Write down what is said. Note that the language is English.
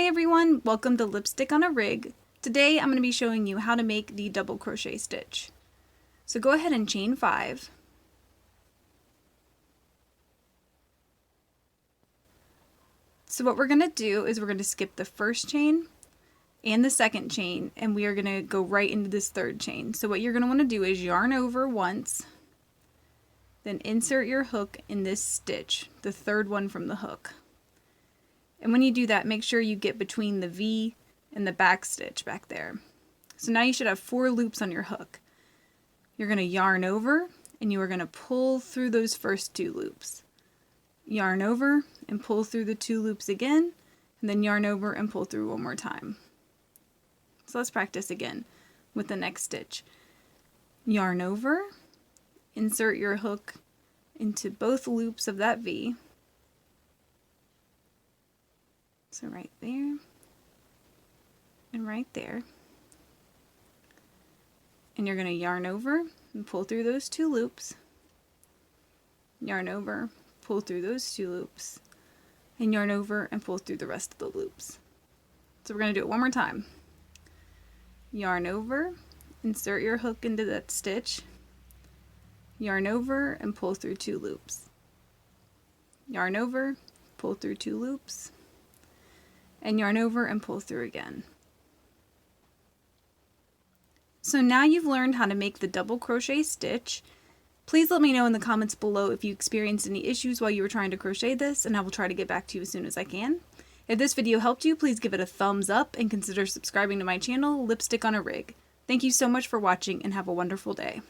everyone, welcome to Lipstick on a Rig. Today I'm going to be showing you how to make the double crochet stitch. So go ahead and chain 5. So what we're going to do is we're going to skip the first chain and the second chain, and we are going to go right into this third chain. So what you're going to want to do is yarn over once, then insert your hook in this stitch, the third one from the hook. And when you do that, make sure you get between the V and the back stitch back there. So now you should have 4 loops on your hook. You're going to yarn over and you are going to pull through those first 2 loops. Yarn over and pull through the 2 loops again, and then yarn over and pull through one more time. So let's practice again with the next stitch. Yarn over, insert your hook into both loops of that V. So right there and right there. And you're going to yarn over and pull through those 2 loops. Yarn over, pull through those 2 loops. And yarn over and pull through the rest of the loops. So we're going to do it one more time. Yarn over, insert your hook into that stitch. Yarn over and pull through 2 loops. Yarn over, pull through 2 loops. And yarn over and pull through again. So now you've learned how to make the double crochet stitch. Please let me know in the comments below if you experienced any issues while you were trying to crochet this, and I will try to get back to you as soon as I can. If this video helped you, please give it a thumbs up and consider subscribing to my channel, Lipstick on a Rig. Thank you so much for watching and have a wonderful day.